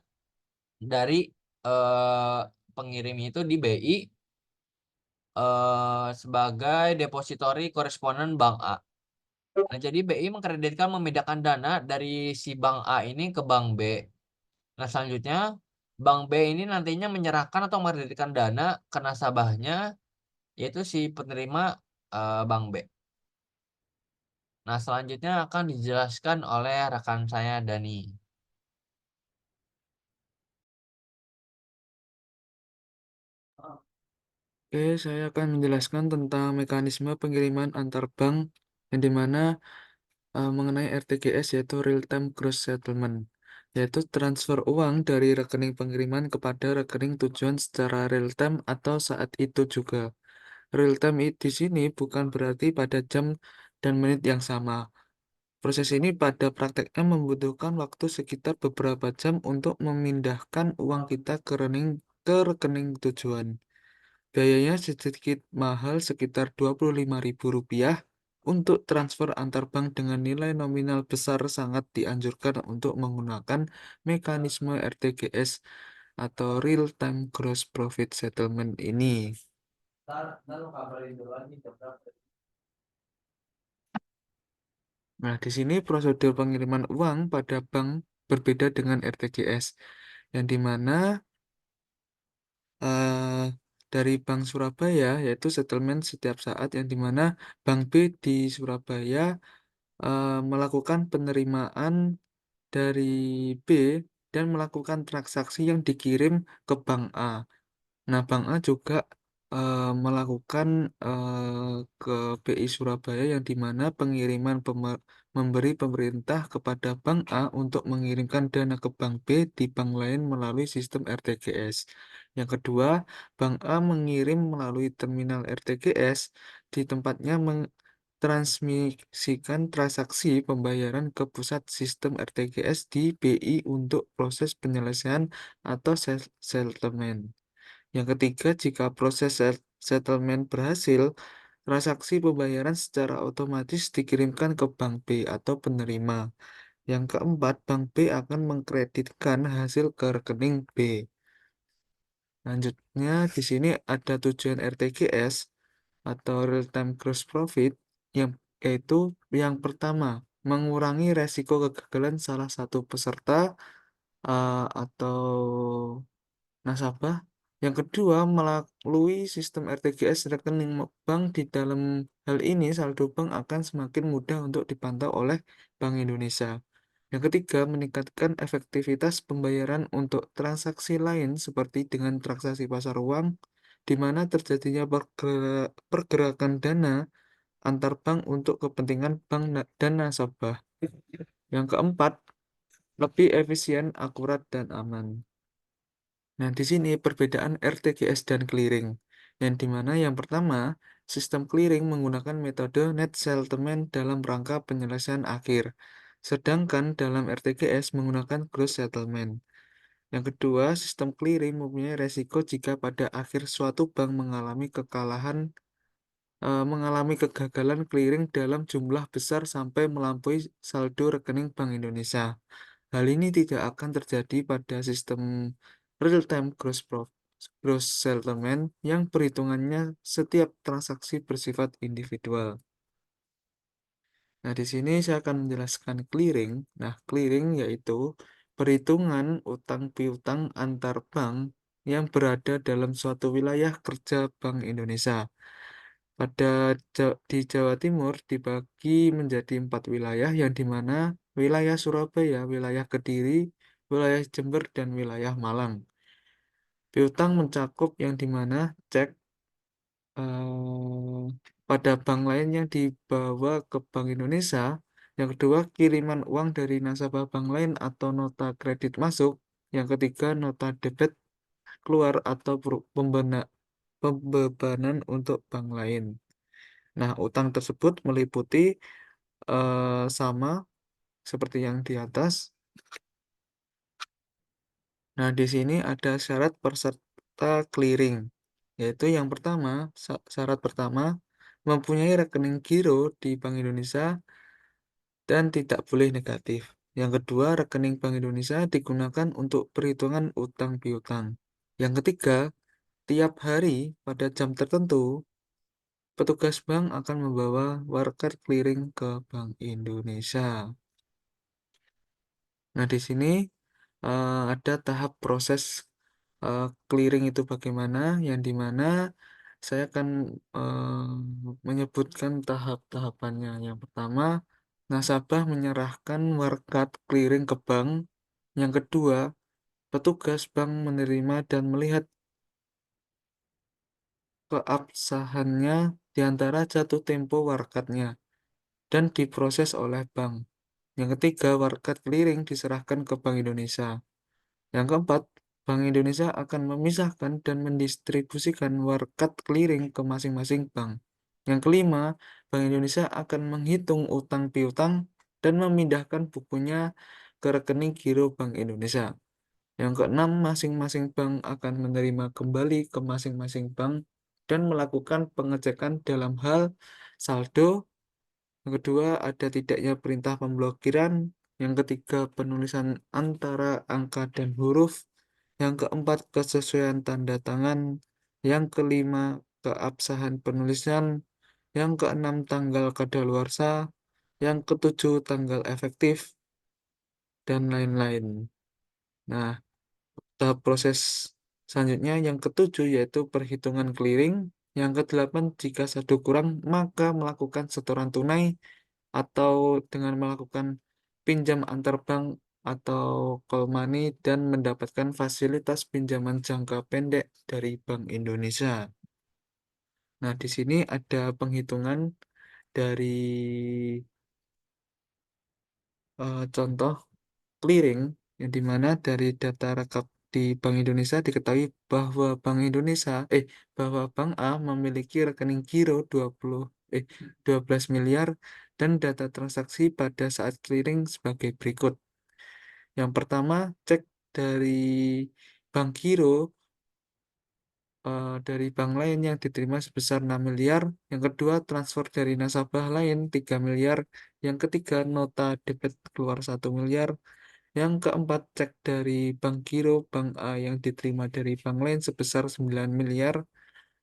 dari eh, pengirim itu di BI sebagai depository koresponden bank A. Nah, jadi BI mengkreditkan memindahkan dana dari si bank A ini ke bank B. Nah, selanjutnya bank B ini nantinya menyerahkan atau mengkreditkan dana ke nasabahnya, yaitu si penerima bank B. Nah, selanjutnya akan dijelaskan oleh rekan saya Dani. Oke, saya akan menjelaskan tentang mekanisme pengiriman antar bank yang dimana mengenai RTGS yaitu Real Time Gross Settlement, yaitu transfer uang dari rekening pengiriman kepada rekening tujuan secara real time atau saat itu juga. Real time di sini bukan berarti pada jam dan menit yang sama. Proses ini pada prakteknya membutuhkan waktu sekitar beberapa jam untuk memindahkan uang kita ke rekening tujuan. Biayanya sedikit mahal, sekitar Rp25.000. Untuk transfer antar bank dengan nilai nominal besar sangat dianjurkan untuk menggunakan mekanisme RTGS atau Real Time Gross Profit Settlement ini. Nah, di sini prosedur pengiriman uang pada bank berbeda dengan RTGS, yang dimana dari Bank Surabaya yaitu settlement setiap saat, yang dimana Bank B di Surabaya melakukan penerimaan dari B dan melakukan transaksi yang dikirim ke Bank A. Nah, Bank A juga melakukan ke BI Surabaya, yang dimana pengiriman memberi pemerintah kepada Bank A untuk mengirimkan dana ke Bank B di bank lain melalui sistem RTGS. Yang kedua, Bank A mengirim melalui terminal RTGS, di tempatnya transmisikan transaksi pembayaran ke pusat sistem RTGS di BI untuk proses penyelesaian atau settlement. Yang ketiga, jika proses settlement berhasil, transaksi pembayaran secara otomatis dikirimkan ke bank B atau penerima. Yang keempat, bank B akan mengkreditkan hasil ke rekening B. Lanjutnya, di sini ada tujuan RTGS atau Real Time Gross Profit, yang yaitu yang pertama, mengurangi resiko kegagalan salah satu peserta atau nasabah. Yang kedua, melalui sistem RTGS rekening bank. Di dalam hal ini, saldo bank akan semakin mudah untuk dipantau oleh Bank Indonesia. Yang ketiga, meningkatkan efektivitas pembayaran untuk transaksi lain seperti dengan transaksi pasar uang, di mana terjadinya pergerakan dana antar bank untuk kepentingan bank dan nasabah. Yang keempat, lebih efisien, akurat, dan aman. Nah, di sini perbedaan RTGS dan clearing, yang dimana yang pertama, sistem clearing menggunakan metode net settlement dalam rangka penyelesaian akhir, sedangkan dalam RTGS menggunakan gross settlement. Yang kedua, sistem clearing mempunyai resiko jika pada akhir suatu bank mengalami kegagalan clearing dalam jumlah besar sampai melampaui saldo rekening Bank Indonesia. Hal ini tidak akan terjadi pada sistem real-time gross settlement yang perhitungannya setiap transaksi bersifat individual. Nah, di sini saya akan menjelaskan clearing. Nah, clearing yaitu perhitungan utang piutang antar bank yang berada dalam suatu wilayah kerja Bank Indonesia. Di Jawa Timur dibagi menjadi 4 wilayah, yang dimana wilayah Surabaya, wilayah Kediri, wilayah Jember, dan wilayah Malang. Piutang mencakup yang dimana cek pada bank lain yang dibawa ke Bank Indonesia. Yang kedua, kiriman uang dari nasabah bank lain atau nota kredit masuk. Yang ketiga, nota debit keluar atau pembebanan untuk bank lain. Nah, utang tersebut meliputi sama seperti yang di atas. Nah, di sini ada syarat peserta clearing, yaitu yang pertama, syarat pertama, mempunyai rekening giro di Bank Indonesia dan tidak boleh negatif. Yang kedua, rekening Bank Indonesia digunakan untuk perhitungan utang piutang. Yang ketiga, tiap hari pada jam tertentu, petugas bank akan membawa worker clearing ke Bank Indonesia. Nah, di sini ada tahap proses clearing itu bagaimana, yang dimana saya akan menyebutkan tahap-tahapannya. Yang pertama, nasabah menyerahkan warkat clearing ke bank. Yang kedua, petugas bank menerima dan melihat keabsahannya di antara jatuh tempo warkatnya dan diproses oleh bank. Yang ketiga, warkat clearing diserahkan ke Bank Indonesia. Yang keempat, Bank Indonesia akan memisahkan dan mendistribusikan warkat clearing ke masing-masing bank. Yang kelima, Bank Indonesia akan menghitung utang piutang dan memindahkan bukunya ke rekening giro Bank Indonesia. Yang keenam, masing-masing bank akan menerima kembali ke masing-masing bank dan melakukan pengecekan dalam hal saldo. Yang kedua, ada tidaknya perintah pemblokiran. Yang ketiga, penulisan antara angka dan huruf. Yang keempat, kesesuaian tanda tangan. Yang kelima, keabsahan penulisan. Yang keenam, tanggal kadaluarsa. Yang ketujuh, tanggal efektif, dan lain-lain. Nah, tahap proses selanjutnya yang ketujuh yaitu perhitungan clearing. Yang kedelapan, jika saldo kurang, maka melakukan setoran tunai atau dengan melakukan pinjam antar bank atau call money dan mendapatkan fasilitas pinjaman jangka pendek dari Bank Indonesia. Nah, di sini ada penghitungan dari contoh clearing yang dimana dari data rekap di Bank Indonesia diketahui bahwa bahwa Bank A memiliki rekening giro 12 miliar dan data transaksi pada saat clearing sebagai berikut. Yang pertama, cek dari bank giro dari bank lain yang diterima sebesar 6 miliar. Yang kedua, transfer dari nasabah lain 3 miliar. Yang ketiga, nota debit keluar 1 miliar. Yang keempat, cek dari bank giro bank A yang diterima dari bank lain sebesar 9 miliar.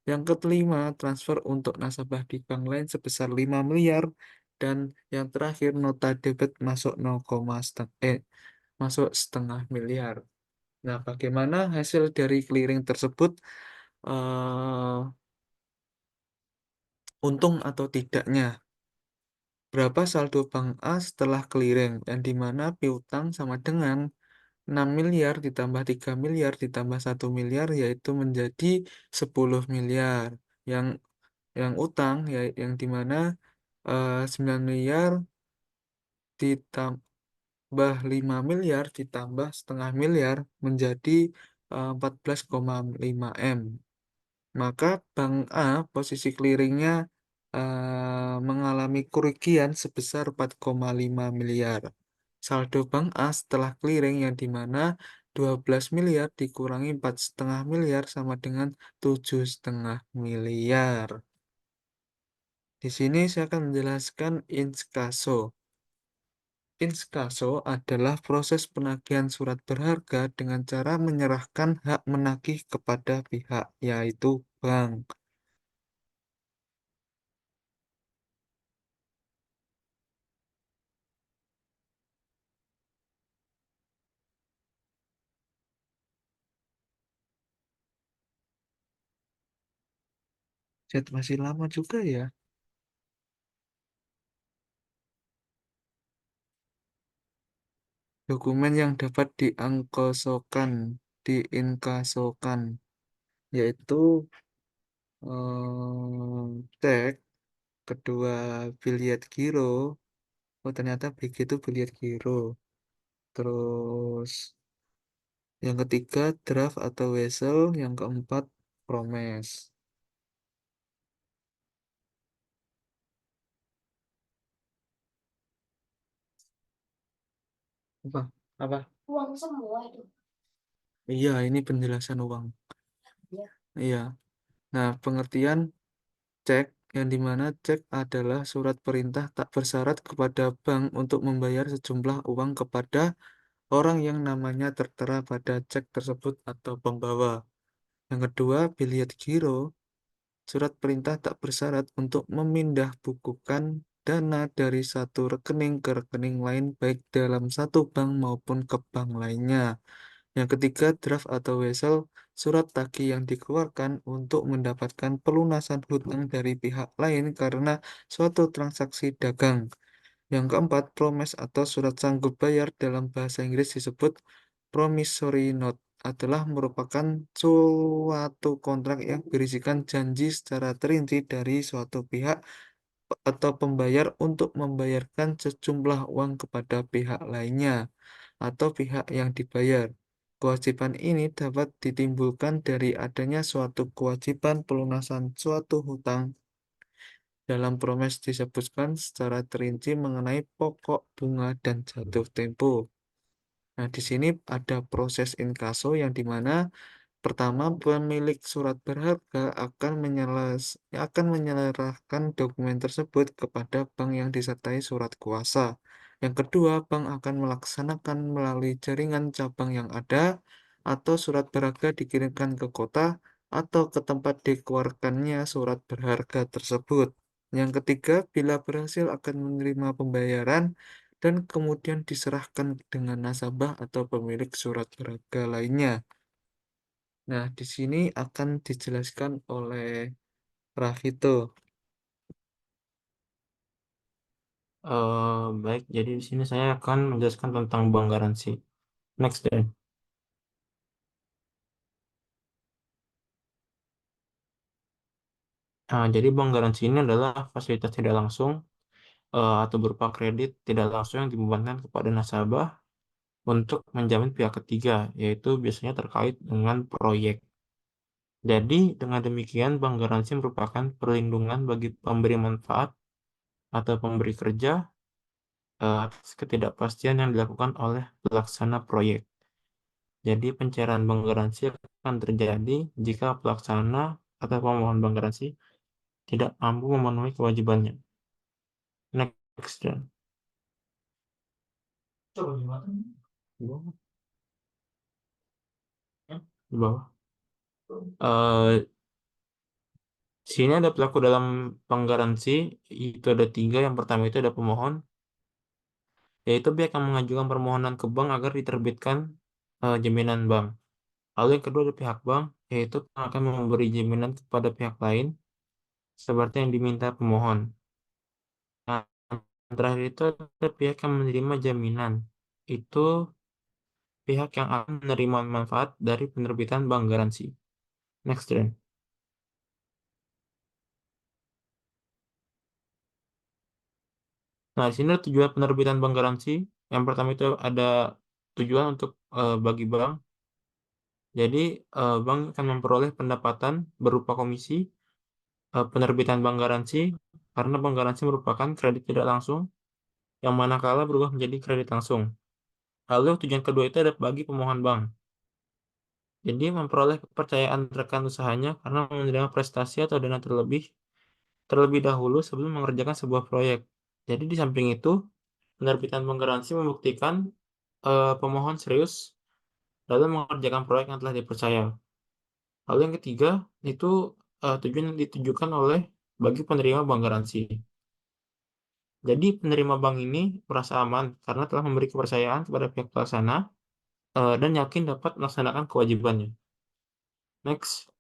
Yang kelima, transfer untuk nasabah di bank lain sebesar 5 miliar. Dan yang terakhir, nota debit masuk masuk setengah miliar. Nah, bagaimana hasil dari clearing tersebut? eh, Untung atau tidaknya? Berapa saldo bank A setelah clearing? Yang dimana piutang sama dengan 6 miliar ditambah 3 miliar ditambah 1 miliar yaitu menjadi 10 miliar. Yang utang ya yang dimana 9 miliar ditambah 5 miliar ditambah setengah miliar menjadi 14,5 M. Maka Bank A posisi clearingnya mengalami kerugian sebesar 4,5 miliar. Saldo Bank A setelah clearing yang dimana 12 miliar dikurangi 4,5 miliar sama dengan 7,5 miliar. Di sini saya akan menjelaskan inkasso. Inkasso adalah proses penagihan surat berharga dengan cara menyerahkan hak menagih kepada pihak, yaitu bank. Chat masih lama juga ya. Dokumen yang dapat diinkasokan, yaitu cek, kedua biliet giro, oh ternyata begitu biliet giro. Terus yang ketiga draft atau wesel, yang keempat promes. Apa? Apa? Uang semua itu. Iya, ini penjelasan uang. Iya. Nah, pengertian cek yang dimana cek adalah surat perintah tak bersyarat kepada bank untuk membayar sejumlah uang kepada orang yang namanya tertera pada cek tersebut atau pembawa. Yang kedua, biliet giro, surat perintah tak bersyarat untuk memindah bukukan dana dari satu rekening ke rekening lain baik dalam satu bank maupun ke bank lainnya. Yang ketiga, draft atau wesel, surat tagih yang dikeluarkan untuk mendapatkan pelunasan hutang dari pihak lain karena suatu transaksi dagang. Yang keempat, promise atau surat sanggup bayar dalam bahasa Inggris disebut promissory note adalah merupakan suatu kontrak yang berisikan janji secara terinci dari suatu pihak atau pembayar untuk membayarkan sejumlah uang kepada pihak lainnya atau pihak yang dibayar. Kewajiban ini dapat ditimbulkan dari adanya suatu kewajiban pelunasan suatu hutang. Dalam promes disebutkan secara terinci mengenai pokok, bunga, dan jatuh tempo. Nah, di sini ada proses inkaso yang dimana pertama, pemilik surat berharga akan menyerahkan dokumen tersebut kepada bank yang disertai surat kuasa. Yang kedua, bank akan melaksanakan melalui jaringan cabang yang ada, atau surat berharga dikirimkan ke kota atau ke tempat dikeluarkannya surat berharga tersebut. Yang ketiga, bila berhasil akan menerima pembayaran dan kemudian diserahkan dengan nasabah atau pemilik surat berharga lainnya. Nah, di sini akan dijelaskan oleh Rafito. Baik, jadi di sini saya akan menjelaskan tentang bank garansi. Next deh. Jadi bank garansi ini adalah fasilitas tidak langsung atau berupa kredit tidak langsung yang dibebankan kepada nasabah untuk menjamin pihak ketiga, yaitu biasanya terkait dengan proyek. Jadi, dengan demikian, bank garansi merupakan perlindungan bagi pemberi manfaat atau pemberi kerja atas ketidakpastian yang dilakukan oleh pelaksana proyek. Jadi, pencairan bank garansi akan terjadi jika pelaksana atau pemohon bank garansi tidak mampu memenuhi kewajibannya. Next, dan. Coba gimana? Di bawah. Di bawah. Sini ada pelaku dalam bank garansi, itu ada 3. Yang pertama itu ada pemohon, yaitu pihak yang mengajukan permohonan ke bank agar diterbitkan jaminan bank. Lalu yang kedua ada pihak bank, yaitu akan memberi jaminan kepada pihak lain, seperti yang diminta pemohon. Nah, yang terakhir itu ada pihak yang menerima jaminan, itu pihak yang akan menerima manfaat dari penerbitan bank garansi. Next, Ren. Nah, di sini ada tujuan penerbitan bank garansi. Yang pertama itu ada tujuan untuk bagi bank. Jadi, bank akan memperoleh pendapatan berupa komisi penerbitan bank garansi karena bank garansi merupakan kredit tidak langsung yang manakala berubah menjadi kredit langsung. Lalu tujuan kedua itu ada bagi pemohon bank. Jadi, memperoleh kepercayaan rekan usahanya karena menerima prestasi atau dana terlebih dahulu sebelum mengerjakan sebuah proyek. Jadi, di samping itu, penerbitan bank garansi membuktikan pemohon serius dalam mengerjakan proyek yang telah dipercaya. Lalu yang ketiga, itu tujuan yang ditujukan oleh bagi penerima bank garansi. Jadi penerima bank ini merasa aman karena telah memberi kepercayaan kepada pihak pelaksana dan yakin dapat melaksanakan kewajibannya. Next.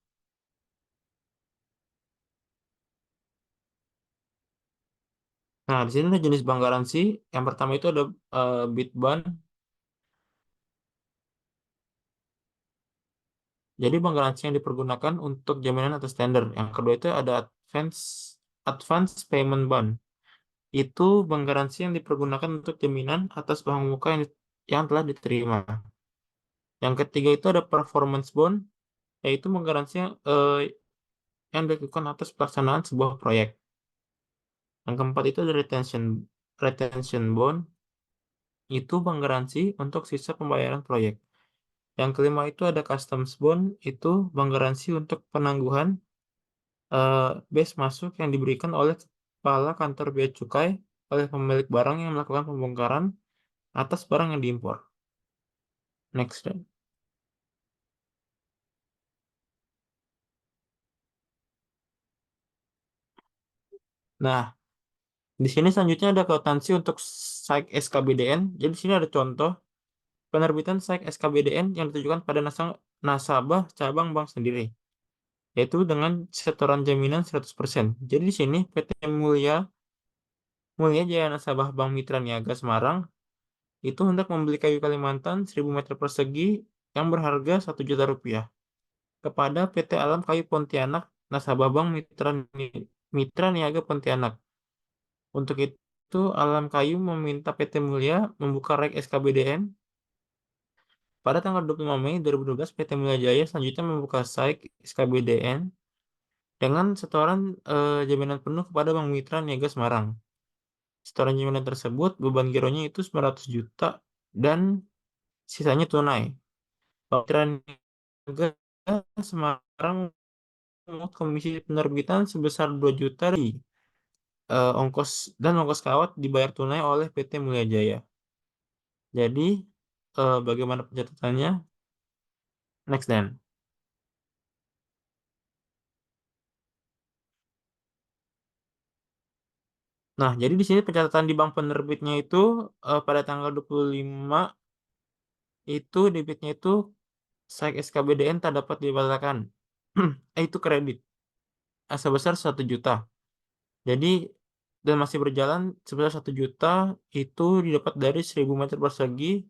Nah, di sini ada jenis bank garansi. Yang pertama itu ada Bitban. Jadi bank garansi yang dipergunakan untuk jaminan atas tender. Yang kedua itu ada Advance Payment Bond. Itu bank garansi yang dipergunakan untuk jaminan atas uang muka yang telah diterima. Yang ketiga itu ada Performance Bond, yaitu bank garansi yang dilakukan atas pelaksanaan sebuah proyek. Yang keempat itu ada retention bond, itu bank garansi untuk sisa pembayaran proyek. Yang kelima itu ada customs bond, itu bank garansi untuk penangguhan base masuk yang diberikan oleh kepala kantor bea cukai oleh pemilik barang yang melakukan pembongkaran atas barang yang diimpor. Next. Nah, di sini selanjutnya ada akuntansi untuk SAIK SKBDN. Jadi di sini ada contoh penerbitan SAIK SKBDN yang ditujukan pada nasabah cabang bank sendiri, yaitu dengan setoran jaminan 100%. Jadi di sini PT Mulia Jaya Nasabah Bank Mitra Niaga Semarang itu hendak membeli kayu Kalimantan 1000 meter persegi yang berharga 1 juta rupiah kepada PT Alam Kayu Pontianak Nasabah Bank Mitra Niaga Pontianak. Untuk itu, Alam Kayu meminta PT Mulia membuka rek SKBDN. Pada tanggal 25 Mei 2012, PT Mulia Jaya selanjutnya membuka SAIK SKBDN dengan setoran jaminan penuh kepada Bank Mitra Niaga Semarang. Setoran jaminan tersebut beban gironya itu 900 juta dan sisanya tunai. Bank Mitra Niaga Semarang memungut komisi penerbitan sebesar 2 juta di ongkos kawat dibayar tunai oleh PT Mulia Jaya. Jadi bagaimana pencatatannya? Next then. Nah, jadi di sini pencatatan di bank penerbitnya itu pada tanggal 25 itu debitnya itu SAIK SKBDN tak dapat dibatalkan. Itu kredit sebesar 1 juta. Jadi dan masih berjalan sebesar 1 juta itu didapat dari 1000 meter persegi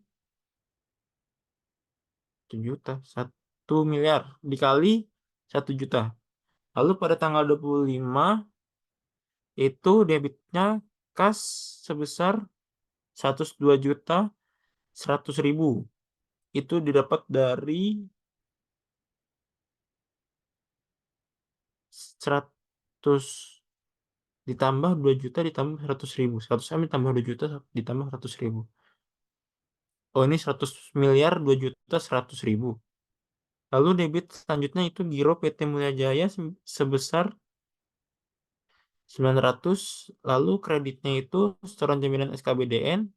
1 juta 1 miliar dikali 1 juta. Lalu pada tanggal 25 itu debitnya kas sebesar 102.100.000. Itu didapat dari 100 ditambah 2 juta ditambah 100.000. 100 M ditambah 2 juta ditambah 100.000. Oh, ini 100 miliar 2 juta 100.000. Lalu debit selanjutnya itu giro PT Mulia Jaya sebesar 900. Lalu kreditnya itu setoran jaminan SKBDN,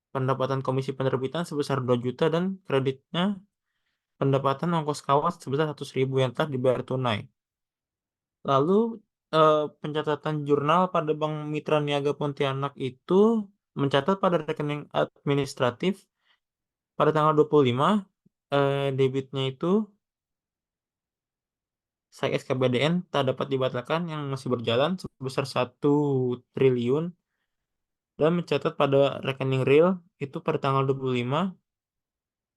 pendapatan komisi penerbitan sebesar 2 juta dan kreditnya pendapatan ongkos kawat sebesar 100.000 yang telah dibayar tunai. Lalu pencatatan jurnal pada Bank Mitra Niaga Pontianak itu mencatat pada rekening administratif pada tanggal 25 debitnya itu SAIK SKBDN tak dapat dibatalkan yang masih berjalan sebesar 1 triliun dan mencatat pada rekening real itu pada tanggal 25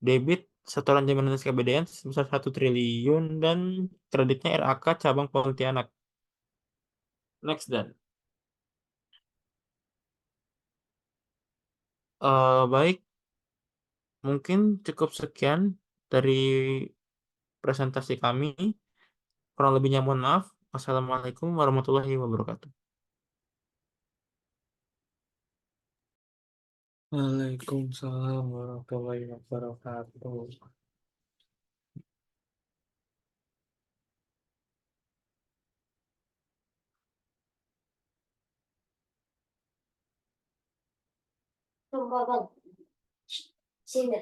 debit setoran jaminan SKBDN sebesar 1 triliun dan kreditnya RAK cabang Pontianak. Next dan. Baik, mungkin cukup sekian dari presentasi kami. Kurang lebihnya mohon maaf. Wassalamualaikum warahmatullahi wabarakatuh. Waalaikumsalam warahmatullahi wabarakatuh. Bang. Sini.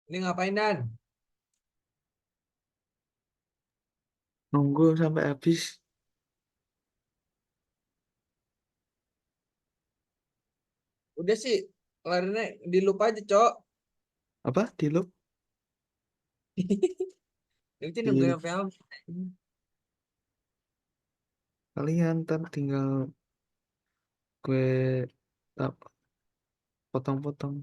Ini ngapain Dan? Nunggu sampai habis. Udah sih, kelarinnya di loop aja, Cok. Apa? Di loop? Itu Di nungguin film. kalian ntar tinggal gue potong-potong.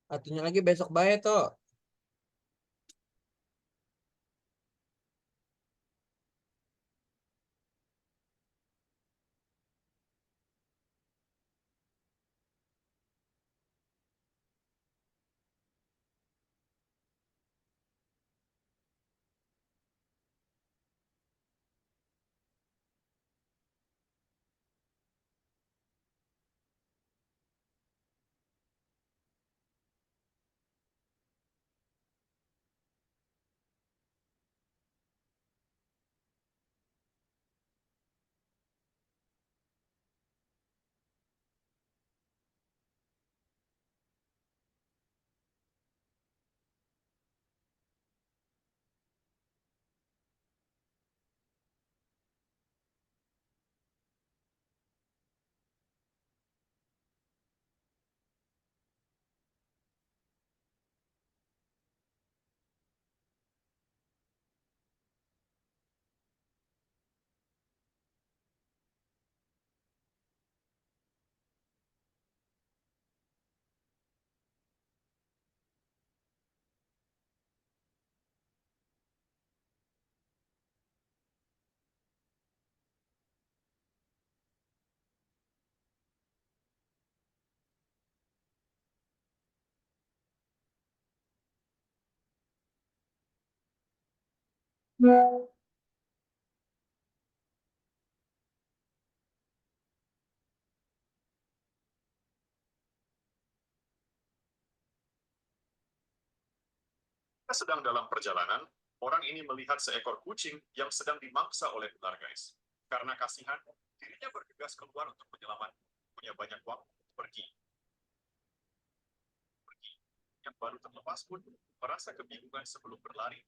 Satunya lagi besok bayar tuh. Sedang dalam perjalanan, orang ini melihat seekor kucing yang sedang dimangsa oleh ular, guys. Karena kasihan, dirinya bergegas keluar untuk menyelamatkan. Punya banyak waktu pergi. Yang baru terlepas pun merasa kebingungan sebelum berlari.